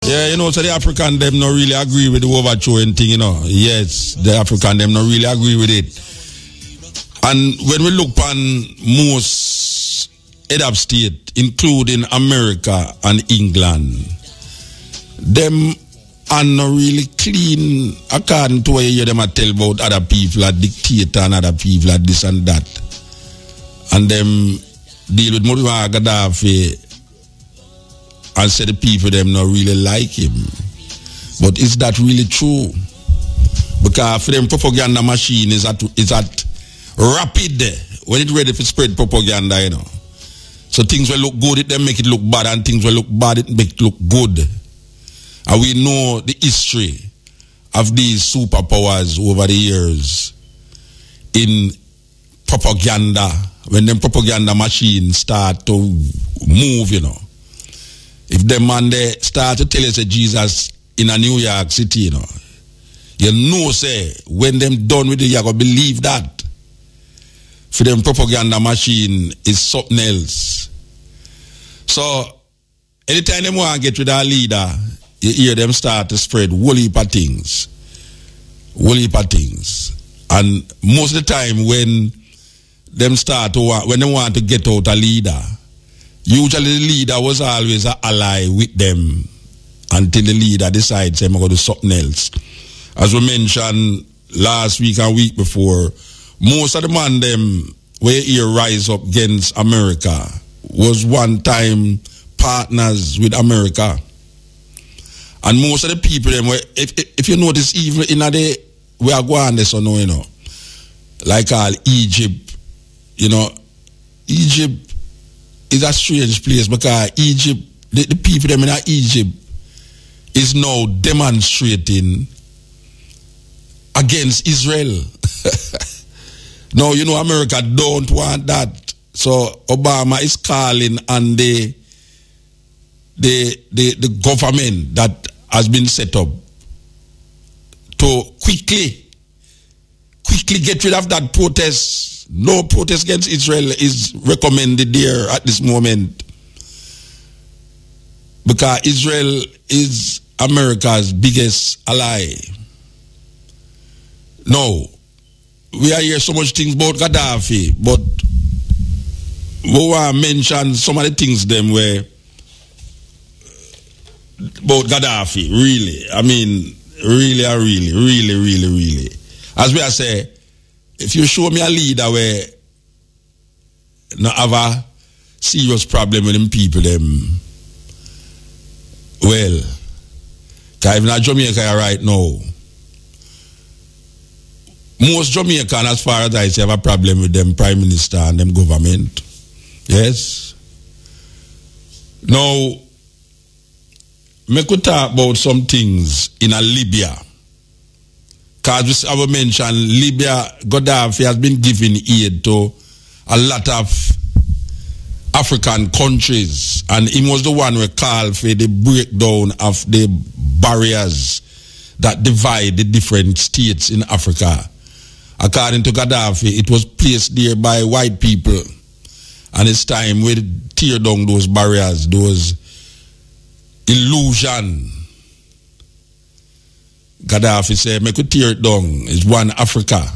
Yeah, you know, so the African them not really agree with the overthrowing thing, you know. Yes, the African them not really agree with it. And when we look on most head of state, including America and England, them are not really clean according to what you hear them tell about other people, like dictator and other people, like this and that. And them deal with Muammar Gaddafi and say the people them not really like him. But is that really true? Because for them propaganda machine is at rapid when it's ready for spread propaganda, you know. So things will look good, it then make it look bad, and things will look bad, it make it look good. And we know the history of these superpowers over the years in propaganda, when them propaganda machines start to move, you know. If them man they start to tell us that Jesus in a New York City, you know say when them done with it, you gotta believe that. For them propaganda machine is something else. So anytime them want to get with a leader, you hear them start to spread whole heap of things. And most of the time when them when they want to get out a leader, usually the leader was always an ally with them until the leader decides I'm going to do something else. As we mentioned last week and week before, most of the man them where here rise up against America was one time partners with America. And most of the people them were, if you notice, even in a day we are going this or no, you know, like all Egypt, you know, Egypt is a strange place because Egypt, the people them in Egypt is now demonstrating against Israel. Now, you know, America don't want that. So Obama is calling on the government that has been set up to quickly get rid of that protest. No protest against Israel is recommended there at this moment, because Israel is America's biggest ally. No, we are hear so much things about Gaddafi, but we want to mention some of the things them where about Gaddafi, really. I mean, really. As we are say, if you show me a leader where not have a serious problem with them people, them, well, because even in Jamaica right now, most Jamaican, as far as I say, have a problem with them prime minister and them government. Yes. Now, me could talk about some things in a Libya. Because I will mention Libya, Gaddafi has been giving aid to a lot of African countries, and he was the one who called for the breakdown of the barriers that divide the different states in Africa. According to Gaddafi, it was placed there by white people, and it's time we tear down those barriers, those illusion. Gaddafi said, make it tear it down. It's one Africa,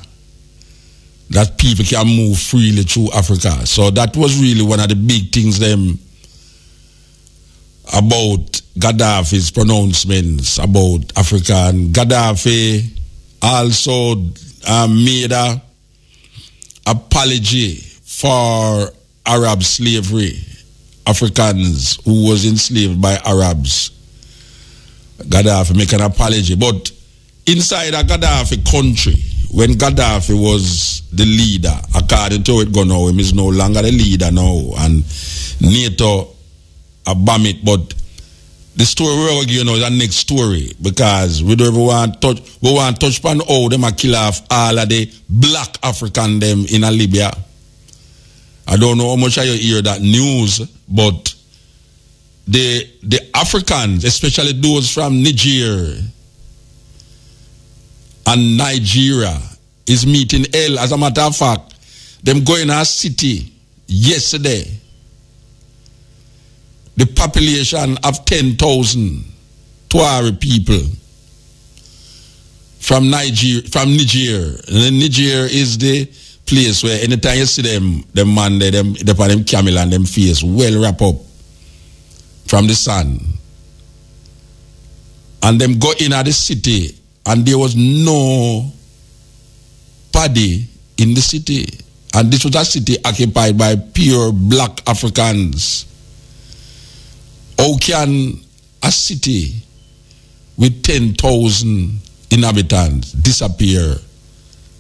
that people can move freely through Africa. So that was really one of the big things them about Gaddafi's pronouncements about Africa. And Gaddafi also made a apology for Arab slavery, Africans who was enslaved by Arabs. Gaddafi make an apology. But inside a Gaddafi country, when Gaddafi was the leader, according to it go now, he is no longer the leader now, and NATO bomb it. But the story we're going to is the next story, because we don't want to touch upon how them a kill off all of the black African them in a Libya. I don't know how much I hear that news, but the Africans, especially those from Niger and Nigeria, is meeting hell. As a matter of fact, them going to a city yesterday. The population of 10,000 Tuareg people from Niger. And Niger is the place where anytime you see them man there, them camel and them face well wrap up from the sun. And them go in at the city and there was no paddy in the city. And this was a city occupied by pure black Africans. How can a city with 10,000 inhabitants disappear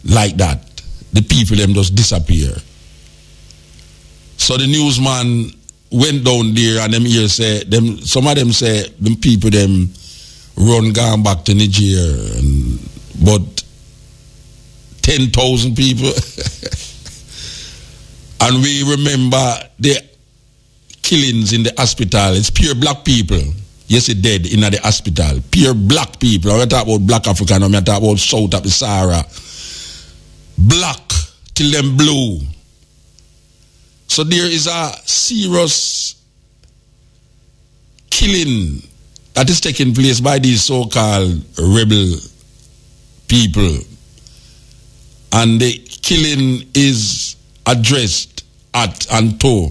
like that? The people them just disappear. So the newsman went down there and them here say some of them say them people them run gone back to Niger, but 10,000 people. And we remember the killings in the hospital. It's pure black people. Yes, it dead in the hospital. Pure black people. I'm talking about black African. I'm talking about south of the Sahara. Black till them blue. So there is a serious killing that is taking place by these so-called rebel people. And the killing is addressed at and to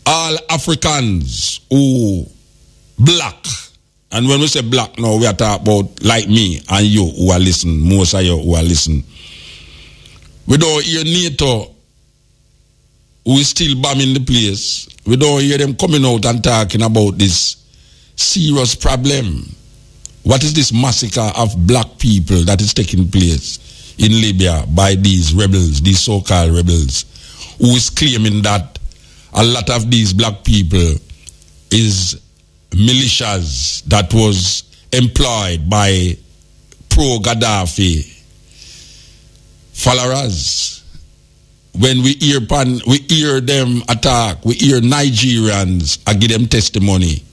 all Africans who black. And when we say black now, we are talking about like me and you who are listening, most of you who are listening. We don't hear NATO who is still bombing the place. We don't hear them coming out and talking about this serious problem. What is this massacre of black people that is taking place in Libya by these rebels, these so-called rebels, who is claiming that a lot of these black people is militias that was employed by pro-Gaddafi followers. When we hear them attack, we hear Nigerians, I give them testimony.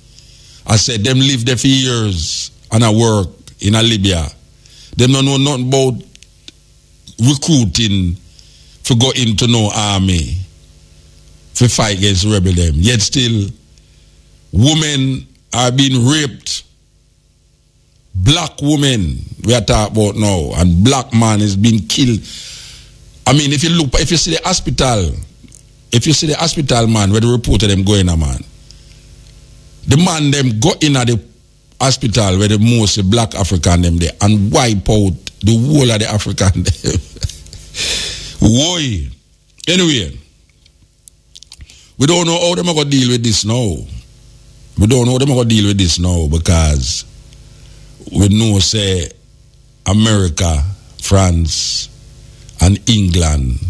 I said them live there for years and I work in Libya. Them don't know nothing about recruiting for go into no army for fight against rebel them. Yet still, women are being raped. Black women we are talking about now, and black man is being killed. I mean, if you see the hospital, man, where the reporter them going, man, the man them go in at the hospital where the most black African them there and wipe out the whole of the African them. Why? Anyway, we don't know how them are going to deal with this now. We don't know how them are going to deal with this now because we know, say, America, France, and England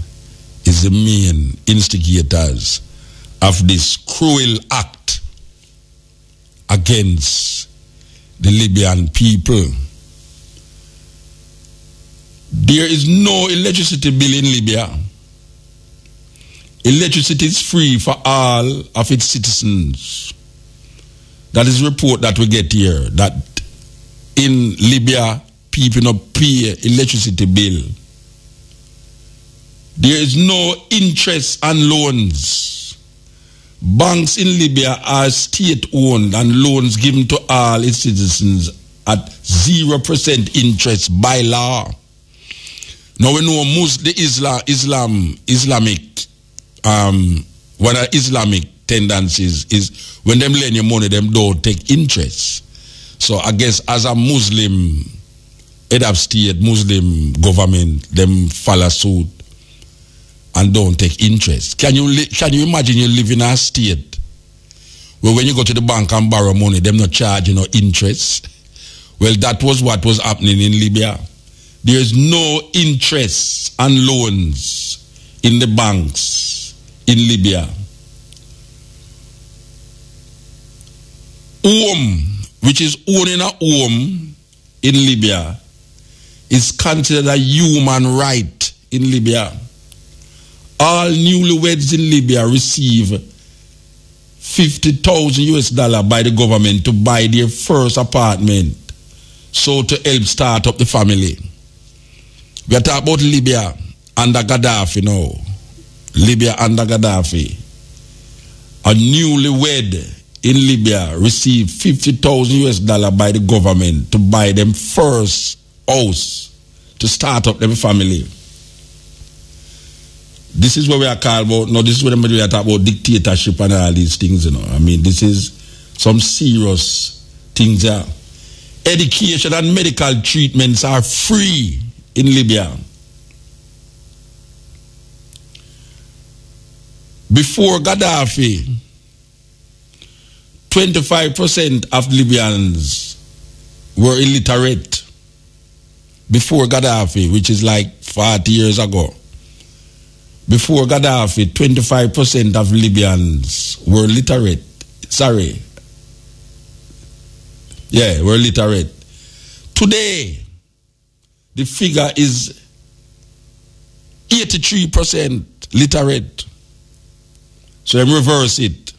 is the main instigators of this cruel act against the Libyan people. There is no electricity bill in Libya. Electricity is free for all of its citizens. That is a report that we get here, that in Libya, people don't pay electricity bill. There is no interest on loans. Banks in Libya are state-owned and loans given to all its citizens at 0% interest by law. Now we know most the Islamic one of Islamic tendencies is when them lend you money, them don't take interest. So I guess as a Muslim head of state, Muslim government, them follow suit and don't take interest. Can you imagine you live in a state where when you go to the bank and borrow money, them not charging no interest? Well, that was what was happening in Libya. There is no interest on loans in the banks in Libya. Home, which is owning a home in Libya, is considered a human right in Libya. All newlyweds in Libya receive $50,000 by the government to buy their first apartment, so to help start up the family. We are talking about Libya under Gaddafi now. Libya under Gaddafi. A newlywed in Libya received $50,000 by the government to buy them first house to start up their family. This is what we are called about. No, this is what we are talking about dictatorship and all these things, you know. I mean, this is some serious things there. Education and medical treatments are free in Libya. Before Gaddafi, 25% of Libyans were illiterate. Before Gaddafi, which is like 40 years ago. Before Gaddafi, 25% of Libyans were literate. Sorry. Yeah, were literate. Today, the figure is 83% literate. So them reverse it.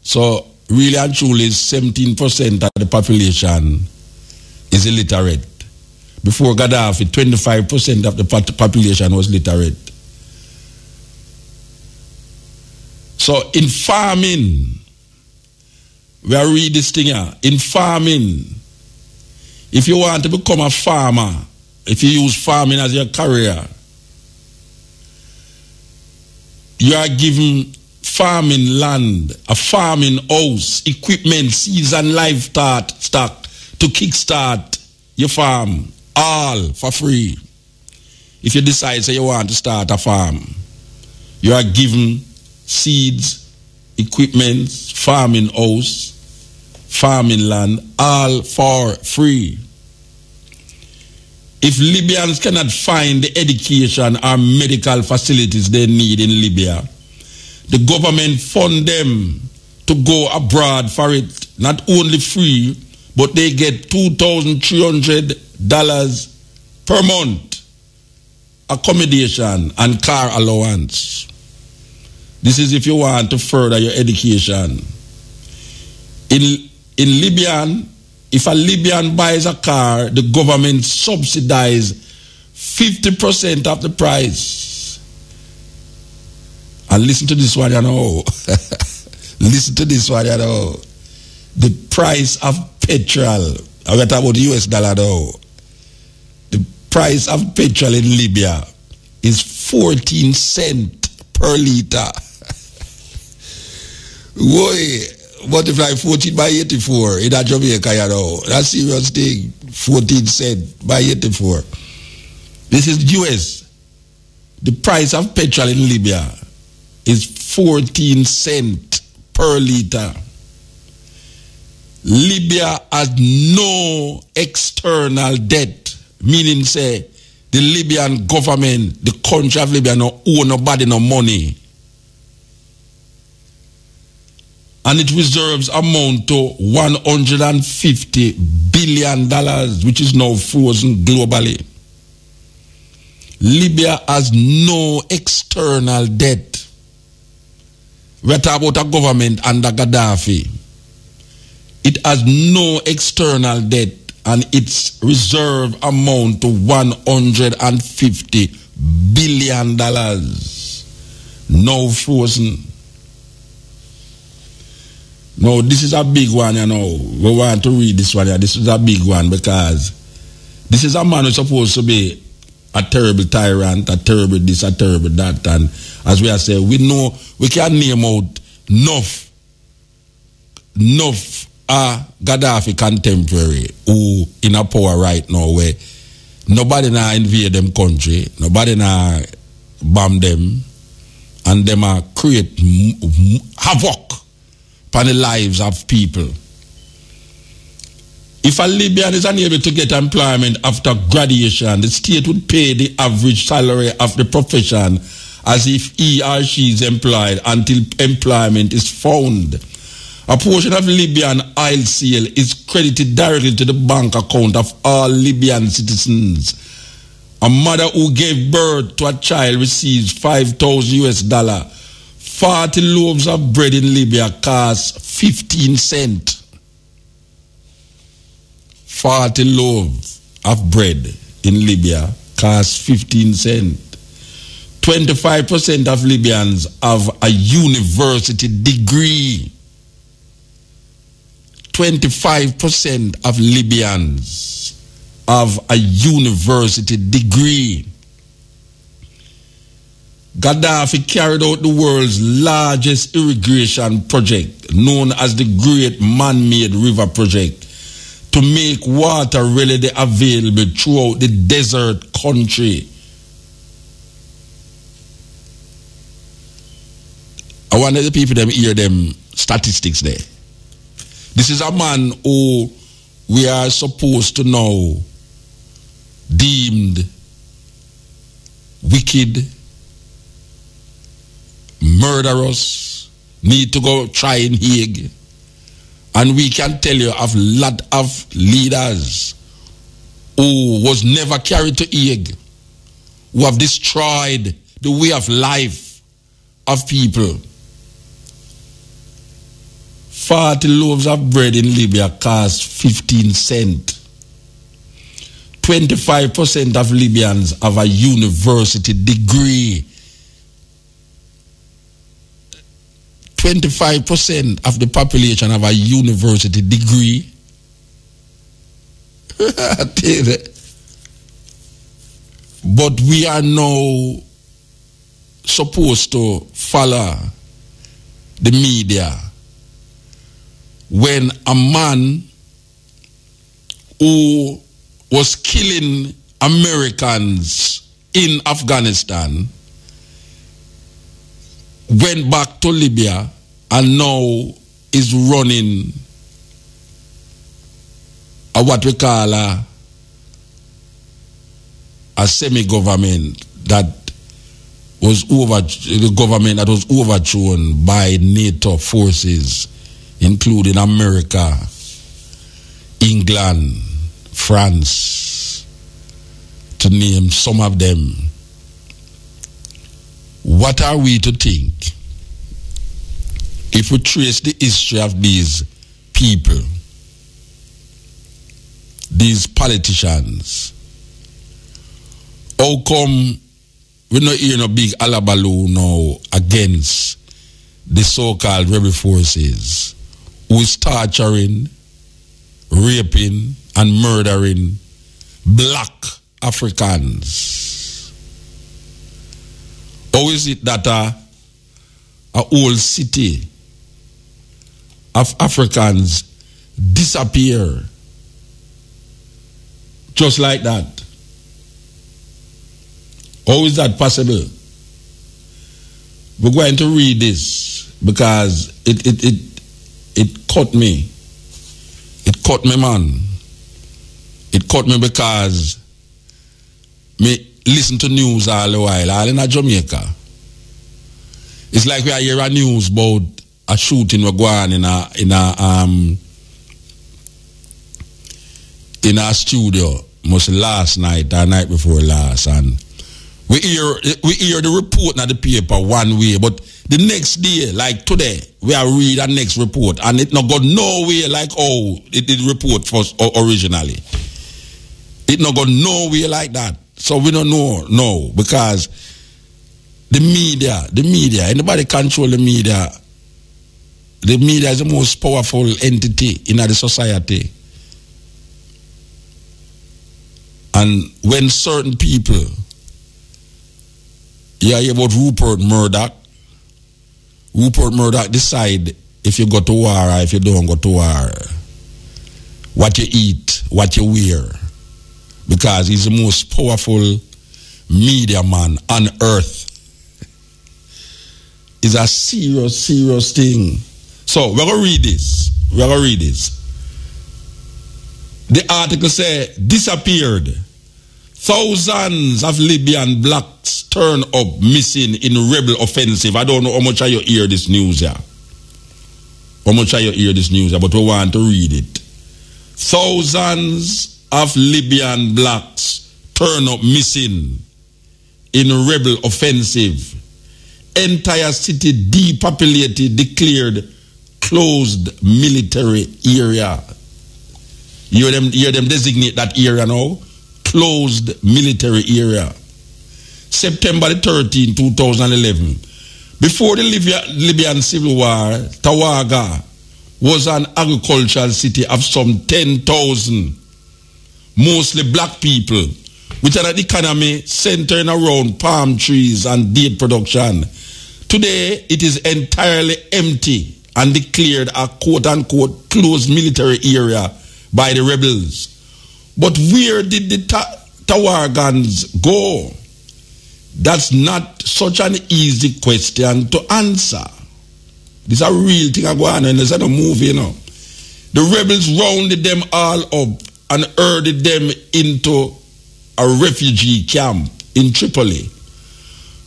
So really and truly 17% of the population is illiterate. Before Gaddafi, 25% of the population was literate. So in farming, we are read this thing here. In farming, if you want to become a farmer, if you use farming as your career, you are given farming land, a farming house, equipment, seeds and livestock to kickstart your farm, all for free. If you decide say you want to start a farm, you are given seeds, equipment, farming house, farming land, all for free. If Libyans cannot find the education or medical facilities they need in Libya, the government fund them to go abroad for it, not only free, but they get $2,300 per month accommodation and car allowance. This is if you want to further your education. In Libyan, if a Libyan buys a car, the government subsidizes 50% of the price. And listen to this one, you know. Listen to this one, you know. The price of petrol, I'm talking about the US dollar though. The price of petrol in Libya is 14 cents per liter. Boy, multiply 14 by 84 in that Jamaica, you know. That's a serious thing. 14 cents by 84. This is US. The price of petrol in Libya is 14 cents per liter. Libya has no external debt, meaning say the Libyan government, the country of Libya no owe nobody no money. And its reserves amount to $150 billion, which is now frozen globally. Libya has no external debt. We're talking about a government under Gaddafi. It has no external debt and its reserve amount to $150 billion. Now frozen. No, this is a big one, you know. We want to read this one here. This is a big one because this is a man who's supposed to be a terrible tyrant, a terrible this, a terrible that. And as we are saying, we know, we can name out enough Gaddafi contemporary who in a power right now where nobody now invade them country, nobody now bomb them, and them create havoc upon the lives of people. If a Libyan is unable to get employment after graduation, the state would pay the average salary of the profession as if he or she is employed until employment is found. A portion of Libyan oil sale is credited directly to the bank account of all Libyan citizens. A mother who gave birth to a child receives $5,000. 40 loaves of bread in Libya cost 15 cents. 40 loaves of bread in Libya cost 15 cents. 25% of Libyans have a university degree. 25% of Libyans have a university degree. Gaddafi carried out the world's largest irrigation project, known as the Great Man-Made River Project, to make water readily available throughout the desert country. I wonder the people them hear them statistics there. This is a man who we are supposed to know deemed wicked, murderous, need to go try in Hague. And we can tell you of a lot of leaders who was never carried to Hague, who have destroyed the way of life of people. 40 loaves of bread in Libya cost 15 cents. 25% of Libyans have a university degree. 25% of the population have a university degree. But we are now supposed to follow the media when a man who was killing Americans in Afghanistan went back to Libya and now is running what we call a semi-government that was overthrown by NATO forces, including America, England, France, to name some of them. What are we to think if we trace the history of these people, these politicians? How come we not hear no big alabaloo now against the so-called rebel forces who is torturing, raping, and murdering black Africans? How is it that a whole city of Africans disappear just like that? How is that possible? We're going to read this because it caught me. It caught me, man. It caught me because me listen to news all the while, all in Jamaica. It's like we are hearing news about a shooting we're going in a studio, mostly last night or night before last, and we hear the report in the paper one way, but the next day, like today, we are read the next report, and it not got nowhere like how it did report first originally. It not got nowhere like that. So we don't know, no, because the media, anybody control the media is the most powerful entity in the society. And when certain people, you hear about Rupert Murdoch decide if you go to war or if you don't go to war, what you eat, what you wear, because he's the most powerful media man on earth. It's a serious, serious thing. So we're going to read this. The article says, disappeared. Thousands of Libyan blacks turn up missing in rebel offensive. I don't know how much of you hear this news here. But we want to read it. Thousands of Libyan blacks turn up missing in rebel offensive. Entire city depopulated, declared closed military area. You hear them designate that area now? Closed military area. September 13, 2011. Before the Libyan civil war, Tawaga was an agricultural city of some 10,000, mostly black people, with an economy centering around palm trees and date production. Today, it is entirely empty and declared a quote-unquote closed military area by the rebels. But where did the Tawargans go? That's not such an easy question to answer. This is a real thing going on, and it's not a movie, you know. The rebels rounded them all up and herded them into a refugee camp in Tripoli.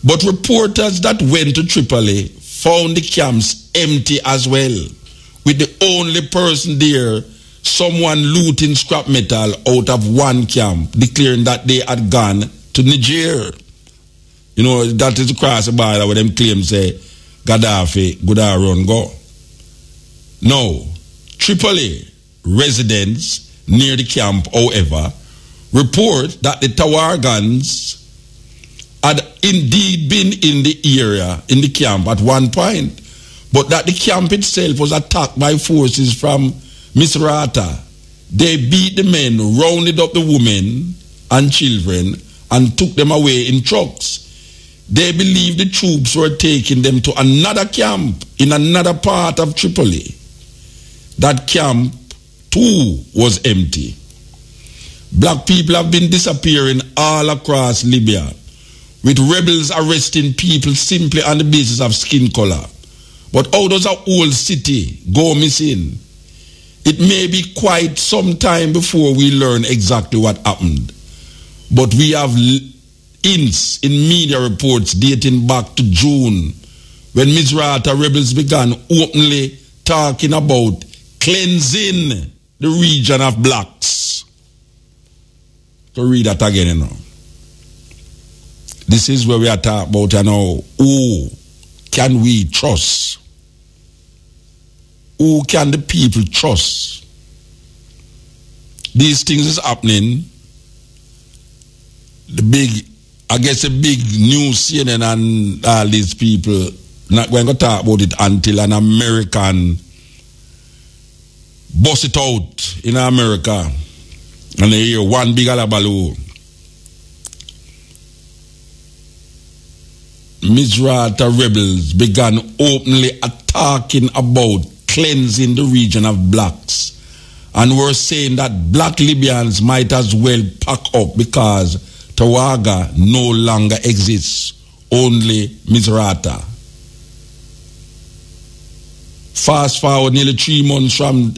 But reporters that went to Tripoli found the camps empty as well, with the only person there, someone looting scrap metal out of one camp, declaring that they had gone to Niger. You know, that is across the border where them claims say Gaddafi good run go. Now, Tripoli residents near the camp, however, report that the Tawargans had indeed been in the area, in the camp at one point, but that the camp itself was attacked by forces from Misrata. They beat the men, rounded up the women and children, and took them away in trucks. They believed the troops were taking them to another camp in another part of Tripoli. That camp, too, was empty. Black people have been disappearing all across Libya, with rebels arresting people simply on the basis of skin color. But how does a whole city go missing? It may be quite some time before we learn exactly what happened. But we have hints in media reports dating back to June, when Misrata rebels began openly talking about cleansing the region of blacks. To read that again, you know. This is where we are talking about, you know, who can we trust? Who can the people trust? These things is happening. The big news CNN and all these people not going to talk about it until an American bust it out in America. And they hear one big alabaloo. Misrata rebels began openly attacking about cleansing the region of blacks, and were saying that black Libyans might as well pack up because Tawaga no longer exists, only Misrata. Fast forward nearly 3 months from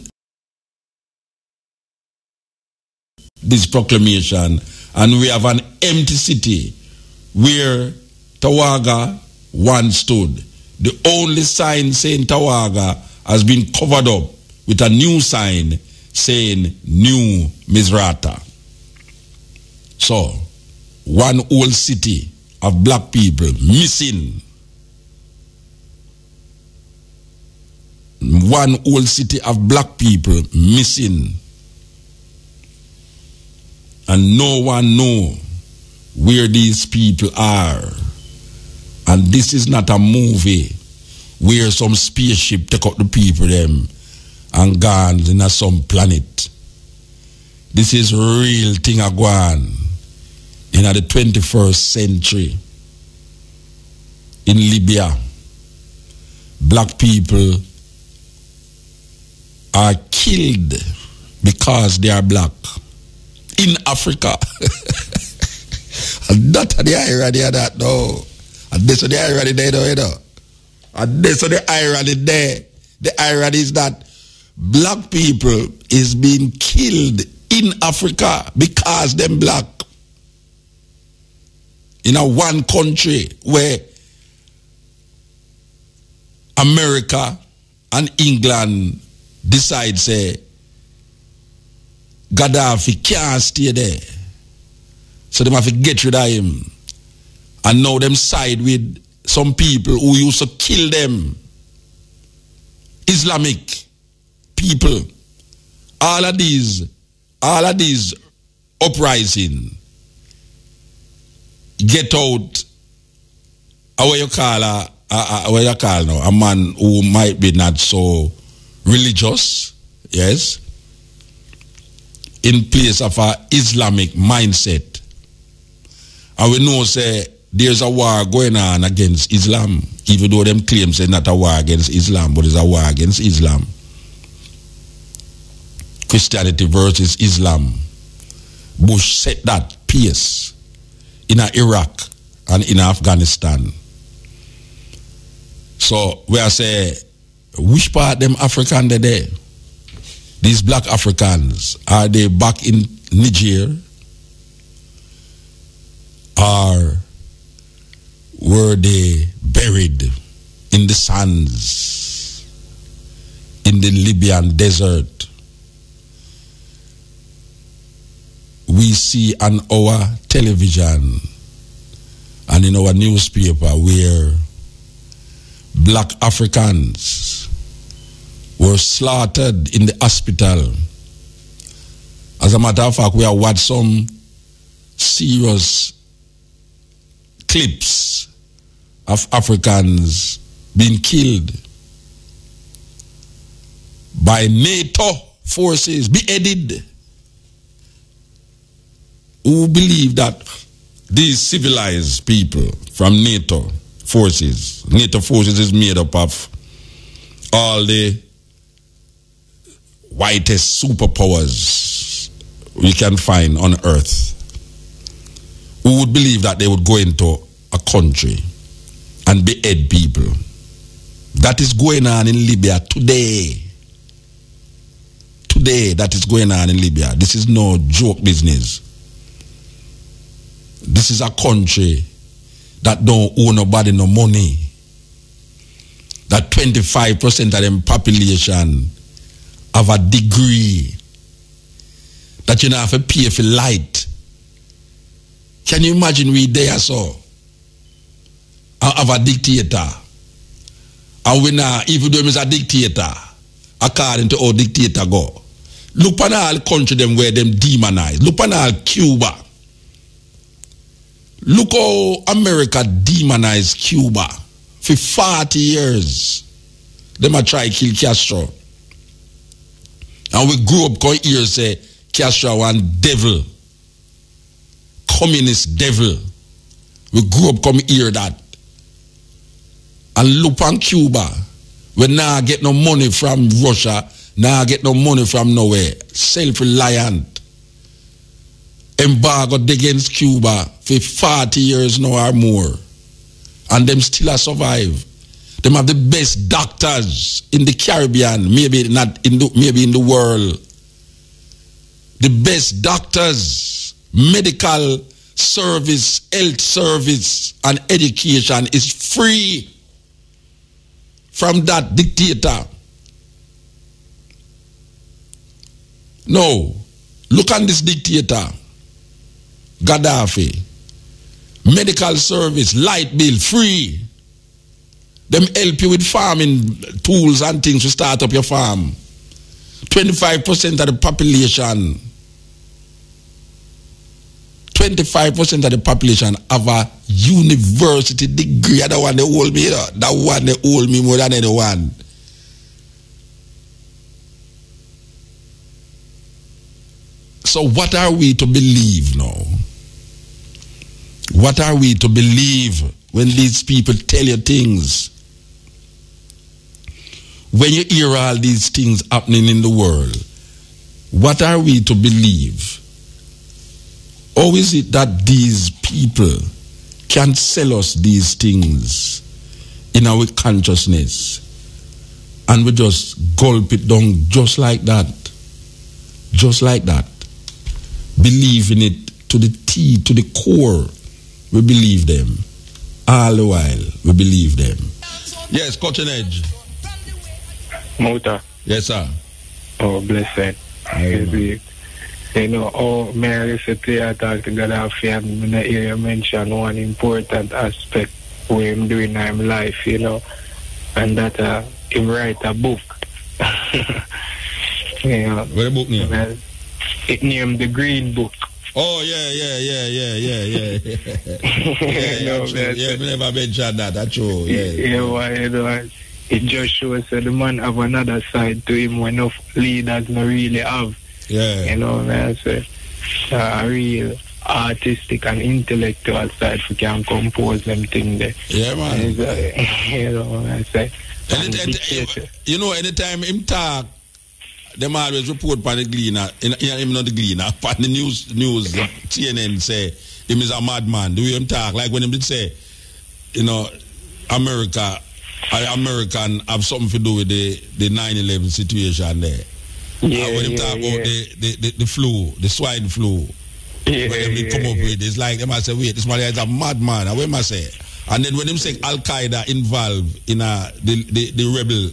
this proclamation, and we have an empty city where Tawaga once stood. The only sign saying Tawaga has been covered up with a new sign saying New Misrata. So, one whole city of black people missing. One whole city of black people missing. And no one knows where these people are. And this is not a movie where some spaceship take up the people them and gone in some planet. This is real thing a go on in the 21st century. In Libya, black people are killed because they are black. In Africa. And that's the irony of that, no. And that's the irony there, you know. And that's the irony there. The irony is that black people is being killed in Africa because them black. In a one country where America and England decide, say, Gaddafi can't stay there. So they have to get rid of him. And now them side with some people who used to kill them. Islamic people. All of these uprising get out what you call now, a man who might be not so religious, yes, in place of a Islamic mindset. And we know say there's a war going on against Islam, even though them claims it's not a war against Islam, but it's a war against Islam. Christianity versus Islam. Bush set that pace in Iraq and in Afghanistan. So we are say, which part them African they there? These black Africans, are they back in Niger? Or were they buried in the sands, in the Libyan desert? We see on our television and in our newspaper where black Africans were slaughtered in the hospital. As a matter of fact, we have watched some serious clips of Africans being killed by NATO forces, beheaded, who believe that these civilized people from NATO forces is made up of all the whitest superpowers we can find on earth, who would believe that they would go into a country and behead people. That is going on in Libya today. Today, that is going on in Libya. This is no joke business. This is a country that don't owe nobody no money. That 25% of them population have a degree. That you don't have to pay for light. Can you imagine we there so? Have a dictator. And we now, even though he's a dictator, according to how dictator go. Look on all country them where them demonize. Look on all Cuba. Look how America demonized Cuba for 40 years. Them a try kill Castro. And we grew up going here say Castro one devil. Communist devil. We grew up come hear that. And look on Cuba. We now get no money from Russia. Now get no money from nowhere. Self-reliant. Embargoed against Cuba for 40 years now or more. And them still a survive. Them have the best doctors in the Caribbean, maybe not in the, maybe in the world. The best doctors, medical service, health service, and education is free from that dictator. No. Look at this dictator. Gaddafi. Medical service, light bill, free. Them help you with farming tools and things to start up your farm. 25% of the population. 25% of the population have a university degree. That one they hold me, that one they hold me more than anyone. So what are we to believe now? What are we to believe when these people tell you things? When you hear all these things happening in the world, what are we to believe? How is it that these people can sell us these things in our consciousness and we just gulp it down just like that? Just like that. Believe in it to the T, to the core. We believe them. All the while, we believe them. Yes, Cotton Edge. Muta. Yes, sir. Oh, blessed. You know, oh, may I listen to you talk to Gaddafi and when I hear you mention one important aspect where I'm doing in my life, you know, and that him write a book. You know, what a book name? Well, it named The Green Book. Oh, yeah. Yeah, No, yeah, we never mentioned that, that's true, yeah. Yeah, well, you know, it just shows that the man have another side to him when enough leaders not really have. Yeah. You know, man, say a real artistic and intellectual side for can compose them thing there. Yeah, man. You know, man, say. You know, anytime him talk, them always report by the Gleaner, him not the Gleaner, but the news, CNN say him is a madman. The way him talk, like when him did say, you know, American have something to do with the 9/11 situation there. Yeah, when him talk about the flu, the swine flu, when they come up with it, it's like them I say, wait, this man is a madman. What am I say? And then when him say Al Qaeda involved in the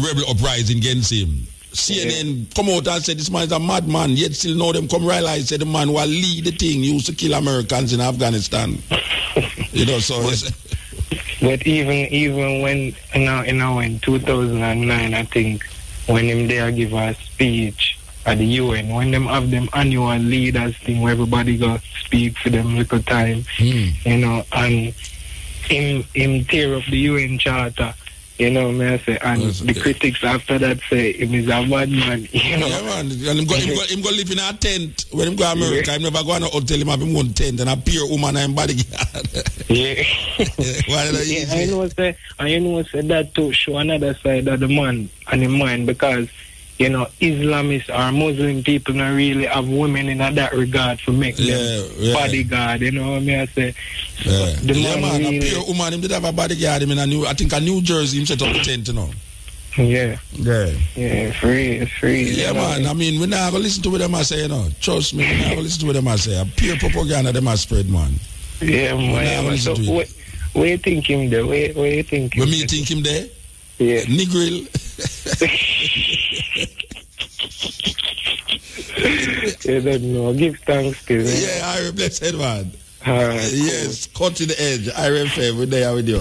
rebel uprising against him, CNN come out and say this man is a madman. Yet still know them come realize say the man who lead the thing used to kill Americans in Afghanistan. You know, so. But even when in 2009, I think when him there give a speech at the UN, when them have them annual leaders thing where everybody go speak for them little time, you know, and him tear up the UN charter, you know, may I say, and the critics after that say him is a bad man, you know. Yeah, man. And him go live in a tent. When him go to America, him never go on a hotel, him have him one tent and a pure woman and bodyguard. Yeah. Why yeah, I know say that to show another side of the man and the mind, because you know, Islamists or Muslim people not really have women in that regard to make them bodyguard, you know what I mean? I say, the man really, a pure woman, him did have a bodyguard, him in I think a New Jersey, him set up the tent, you know. Yeah, free. Yeah, man, I mean, we not going to listen to what them I say, you know. Trust me, we not going to listen to what them I say. A pure propaganda them I spread, man. Yeah, man. So, where you think him there? Where you think him there? Me think him there? Yeah. Negril. You don't know. Give thanks to him. Yeah, I blessed man. All right, yes, cool. Cut to the edge. I remember every day with you.